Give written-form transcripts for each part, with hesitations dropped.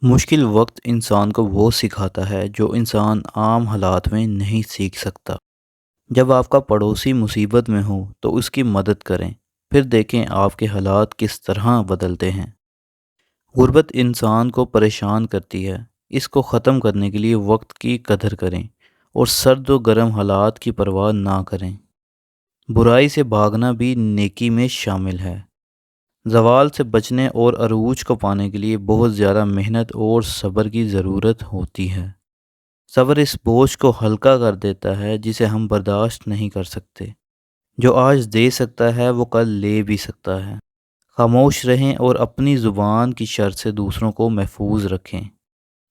مشکل وقت انسان کو وہ سکھاتا ہے جو انسان عام حالات میں نہیں سیکھ سکتا۔ جب آپ کا پڑوسی مصیبت میں ہو تو اس کی مدد کریں، پھر دیکھیں آپ کے حالات کس طرح بدلتے ہیں۔ غربت انسان کو پریشان کرتی ہے۔ اس کو ختم کرنے کے لیے وقت کی قدر کریں اور سرد و گرم حالات کی پرواہ نہ کریں۔ برائی سے بھاگنا بھی نیکی میں شامل ہے۔ زوال سے بچنے اور عروج کو پانے کے لیے بہت زیادہ محنت اور صبر کی ضرورت ہوتی ہے۔ صبر اس بوجھ کو ہلکا کر دیتا ہے جسے ہم برداشت نہیں کر سکتے۔ جو آج دے سکتا ہے وہ کل لے بھی سکتا ہے۔ خاموش رہیں اور اپنی زبان کی شر سے دوسروں کو محفوظ رکھیں۔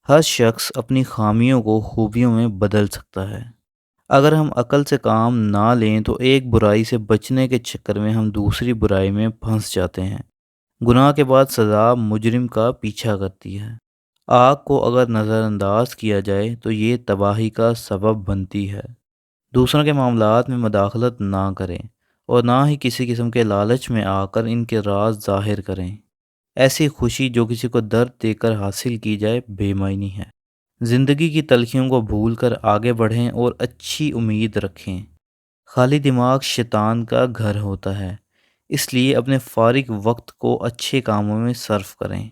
ہر شخص اپنی خامیوں کو خوبیوں میں بدل سکتا ہے۔ اگر ہم عقل سے کام نہ لیں تو ایک برائی سے بچنے کے چکر میں ہم دوسری برائی میں پھنس جاتے ہیں۔ گناہ کے بعد سزا مجرم کا پیچھا کرتی ہے۔ آگ کو اگر نظر انداز کیا جائے تو یہ تباہی کا سبب بنتی ہے۔ دوسروں کے معاملات میں مداخلت نہ کریں اور نہ ہی کسی قسم کے لالچ میں آ کر ان کے راز ظاہر کریں۔ ایسی خوشی جو کسی کو درد دے کر حاصل کی جائے بے معنی ہے۔ زندگی کی تلخیوں کو بھول کر آگے بڑھیں اور اچھی امید رکھیں۔ خالی دماغ شیطان کا گھر ہوتا ہے، اس لیے اپنے فارغ وقت کو اچھے کاموں میں صرف کریں۔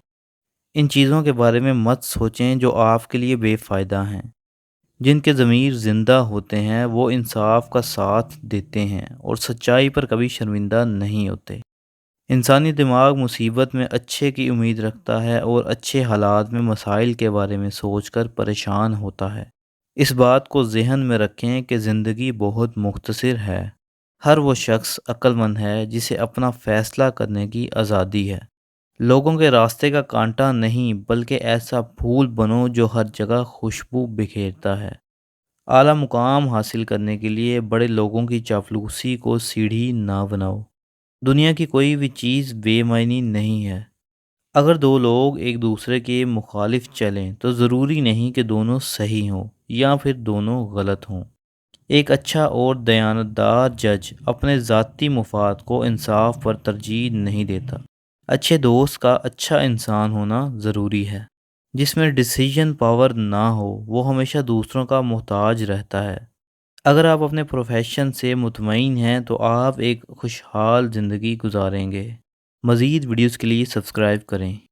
ان چیزوں کے بارے میں مت سوچیں جو آپ کے لیے بے فائدہ ہیں۔ جن کے ضمیر زندہ ہوتے ہیں وہ انصاف کا ساتھ دیتے ہیں اور سچائی پر کبھی شرمندہ نہیں ہوتے۔ انسانی دماغ مصیبت میں اچھے کی امید رکھتا ہے اور اچھے حالات میں مسائل کے بارے میں سوچ کر پریشان ہوتا ہے۔ اس بات کو ذہن میں رکھیں کہ زندگی بہت مختصر ہے۔ ہر وہ شخص عقل مند ہے جسے اپنا فیصلہ کرنے کی آزادی ہے۔ لوگوں کے راستے کا کانٹا نہیں بلکہ ایسا پھول بنو جو ہر جگہ خوشبو بکھیرتا ہے۔ اعلیٰ مقام حاصل کرنے کے لیے بڑے لوگوں کی چاپلوسی کو سیڑھی نہ بناؤ۔ دنیا کی کوئی بھی چیز بے معنی نہیں ہے۔ اگر دو لوگ ایک دوسرے کے مخالف چلیں تو ضروری نہیں کہ دونوں صحیح ہوں یا پھر دونوں غلط ہوں۔ ایک اچھا اور دیانتدار جج اپنے ذاتی مفاد کو انصاف پر ترجیح نہیں دیتا۔ اچھے دوست کا اچھا انسان ہونا ضروری ہے۔ جس میں ڈیسیژن پاور نہ ہو وہ ہمیشہ دوسروں کا محتاج رہتا ہے۔ اگر آپ اپنے پروفیشن سے مطمئن ہیں تو آپ ایک خوشحال زندگی گزاریں گے۔ مزید ویڈیوز کے لیے سبسکرائب کریں۔